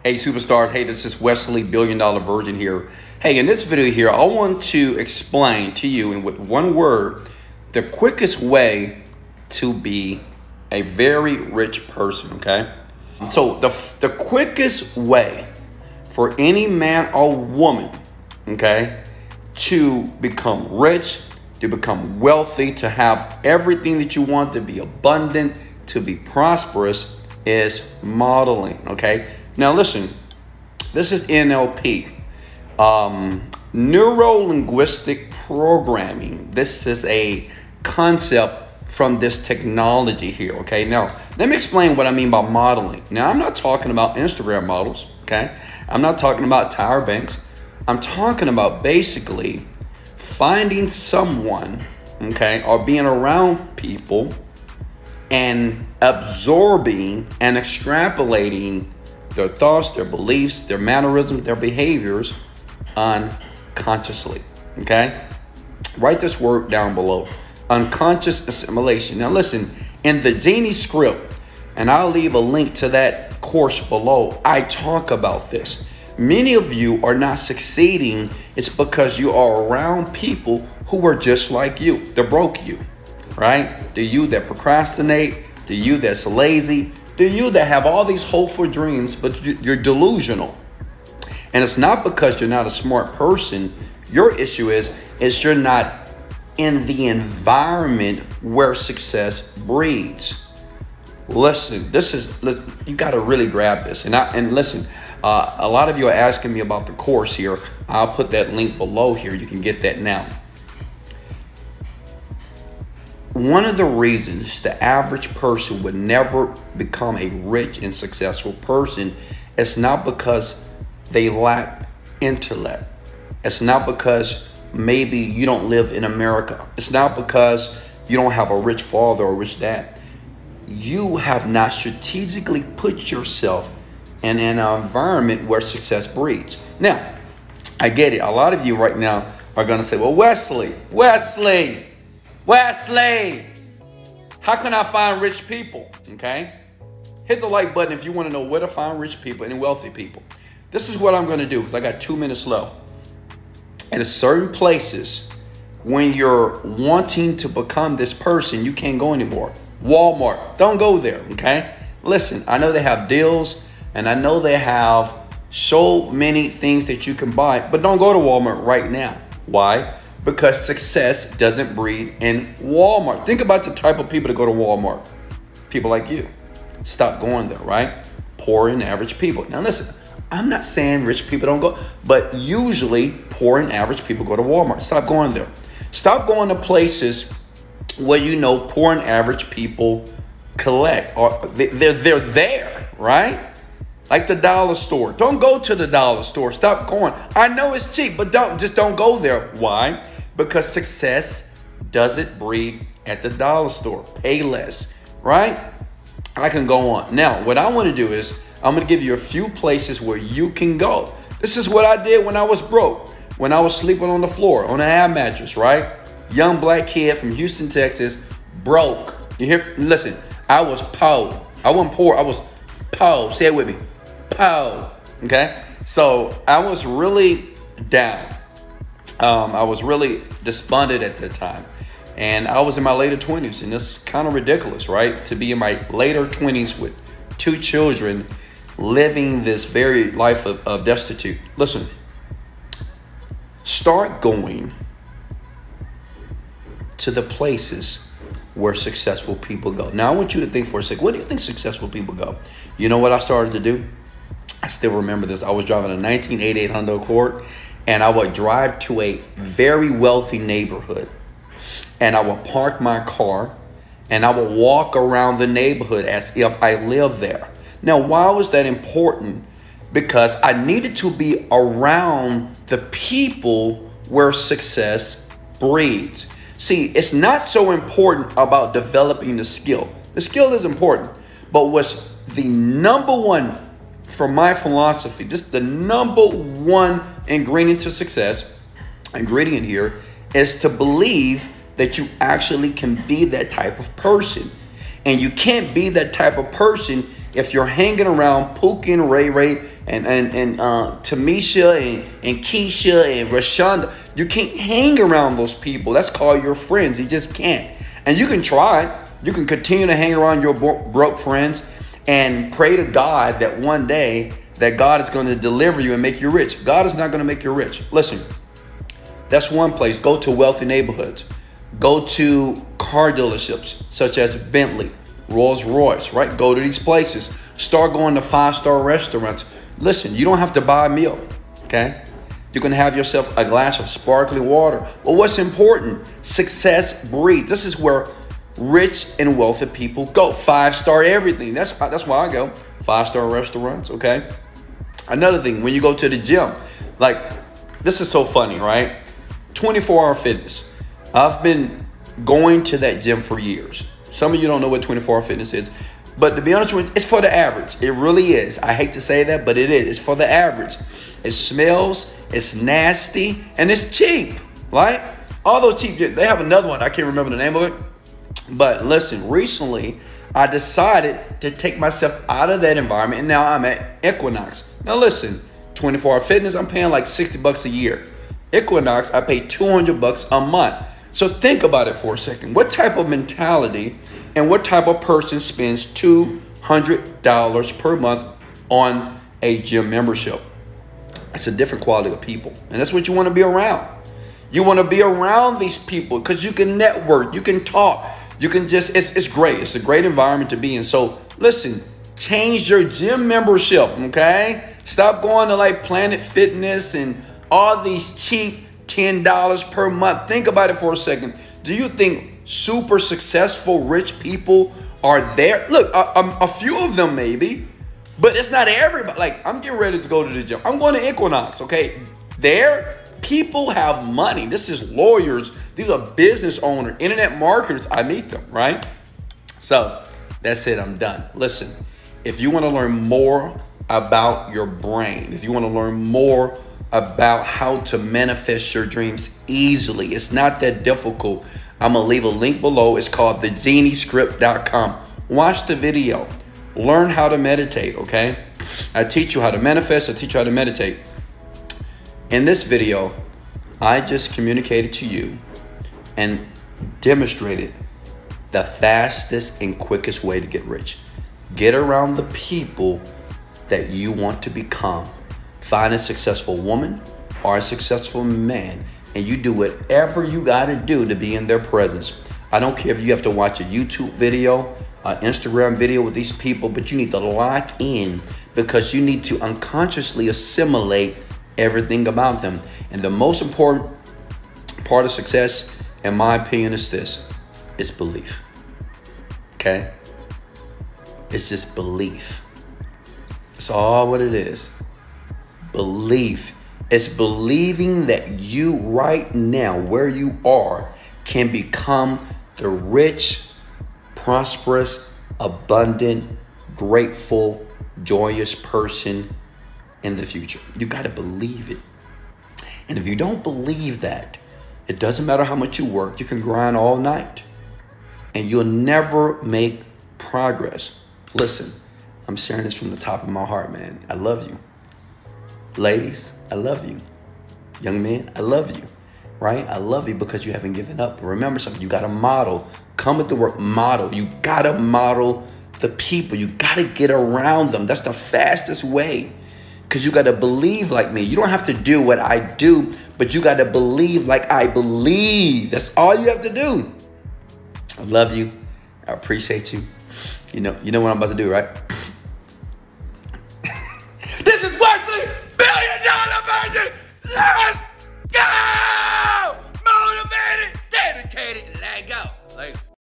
Hey, superstars. Hey, this is Wesley, Billion Dollar Virgin here. Hey, in this video here, I want to explain to you in with one word, the quickest way to be a very rich person, okay? So the quickest way for any man or woman, okay, to become rich, to become wealthy, to have everything that you want, to be abundant, to be prosperous, is modeling, okay? Now listen, this is NLP, neuro-linguistic programming. This is a concept from this technology here, okay? Now, let me explain what I mean by modeling. Now, I'm not talking about Instagram models, okay? I'm not talking about Tyra Banks. I'm talking about basically finding someone, okay, or being around people and absorbing and extrapolating their thoughts, their beliefs, their mannerisms, their behaviors unconsciously, okay? Write this word down below, unconscious assimilation. Now listen, in the Genie script, and I'll leave a link to that course below, I talk about this. Many of you are not succeeding. It's because you are around people who are just like you. They're broke you, right? The you that procrastinate, the you that's lazy, the you that have all these hopeful dreams, but you're delusional. And it's not because you're not a smart person. Your issue is you're not in the environment where success breeds. Listen, you got to really grab this. And listen, a lot of you are asking me about the course here. I'll put that link below here. You can get that now. One of the reasons the average person would never become a rich and successful person is not because they lack intellect. It's not because maybe you don't live in America. It's not because you don't have a rich father or a rich dad. You have not strategically put yourself in an environment where success breeds. Now, I get it. A lot of you right now are going to say, well, Wesley, how can I find rich people? Okay. Hit the like button if you want to know where to find rich people and wealthy people. This is what I'm going to do because I got 2 minutes left. In certain places, when you're wanting to become this person, you can't go anymore. Walmart, don't go there. Okay. Listen, I know they have deals and I know they have so many things that you can buy, but don't go to Walmart right now. Why? Because success doesn't breed in Walmart. Think about the type of people that go to Walmart. People like you. Stop going there, right? Poor and average people. Now listen, I'm not saying rich people don't go, but usually poor and average people go to Walmart. Stop going there. Stop going to places where you know poor and average people collect, or they're there, right? Like the dollar store. Don't go to the dollar store. Stop going. I know it's cheap, but don't go there. Why? Because success doesn't breed at the dollar store. Pay less, right? I can go on. Now, what I want to do is I'm going to give you a few places where you can go. This is what I did when I was broke, when I was sleeping on the floor, on an air mattress, right? Young black kid from Houston, Texas, broke. You hear? Listen, I was poor. I wasn't poor. I was poor. Say it with me. Pow. Okay, so I was really down. I was really despondent at that time, and I was in my later 20s, and it's kind of ridiculous, right? To be in my later 20s with 2 children, living this very life of destitute. Listen, start going to the places where successful people go. Now, I want you to think for a second, where do you think successful people go? You know what I started to do? I still remember this. I was driving a 1988 Honda Accord, and I would drive to a very wealthy neighborhood, and I would park my car, and I would walk around the neighborhood as if I lived there. Now, why was that important? Because I needed to be around the people where success breeds. See, it's not so important about developing the skill. The skill is important, but what's the number one, from my philosophy, this the number one ingredient to success, ingredient here, is to believe that you actually can be that type of person. And you can't be that type of person if you're hanging around Pookie and Ray Ray Tamisha and Keisha and Rashonda. You can't hang around those people. That's called your friends. You just can't. And you can try. You can continue to hang around your broke friends and pray to God that one day that God is going to deliver you and make you rich. God is not going to make you rich. Listen, that's one place. Go to wealthy neighborhoods. Go to car dealerships such as Bentley, Rolls-Royce, right? Go to these places. Start going to 5-star restaurants. Listen, you don't have to buy a meal, okay? You can have yourself a glass of sparkling water. But what's important? Success breeds. This is where rich and wealthy people go. 5-star everything. That's why I go. 5-star restaurants, okay? Another thing, when you go to the gym, like, this is so funny, right? 24-hour fitness. I've been going to that gym for years. Some of you don't know what 24-hour fitness is. But to be honest with you, it's for the average. It really is. I hate to say that, but it is. It's for the average. It smells, it's nasty, and it's cheap, right? All those cheap gyms. They have another one. I can't remember the name of it. But listen, recently, I decided to take myself out of that environment, and now I'm at Equinox. Now listen, 24-hour fitness, I'm paying like $60 a year. Equinox, I pay $200 a month. So think about it for a second. What type of mentality and what type of person spends $200 per month on a gym membership? It's a different quality of people. And that's what you want to be around. You want to be around these people because you can network, you can talk, you can just, it's great. It's a great environment to be in. So listen, change your gym membership, okay? Stop going to like Planet Fitness and all these cheap $10 per month. Think about it for a second. Do you think super successful rich people are there? Look, a few of them maybe, but it's not everybody. Like, I'm getting ready to go to the gym. I'm going to Equinox, okay? There, people have money. This is lawyers. These are business owners, internet marketers. I meet them, right? So that's it. I'm done. Listen, if you want to learn more about your brain, if you want to learn more about how to manifest your dreams easily, it's not that difficult. I'm going to leave a link below. It's called thegeniescript.com. Watch the video. Learn how to meditate, okay? I teach you how to manifest. I teach you how to meditate. In this video, I just communicated to you and demonstrated the fastest and quickest way to get rich. Get around the people that you want to become. Find a successful woman or a successful man, and you do whatever you got to do to be in their presence. I don't care if you have to watch a YouTube video, an Instagram video with these people, but you need to lock in because you need to unconsciously assimilate everything about them. And the most important part of success, in my opinion, is this. It's belief. Okay? It's just belief. It's all what it is. Belief. It's believing that you right now, where you are, can become the rich, prosperous, abundant, grateful, joyous person in the future. You got to believe it. And if you don't believe that, it doesn't matter how much you work. You can grind all night and you'll never make progress. Listen, I'm sharing this from the top of my heart, man. I love you. Ladies, I love you. Young men, I love you, right? I love you because you haven't given up. Remember something, you got to model. Come with the word model. You got to model the people. You got to get around them. That's the fastest way because you got to believe like me. You don't have to do what I do, but you got to believe like I believe. That's all you have to do. I love you. I appreciate you. You know what I'm about to do, right?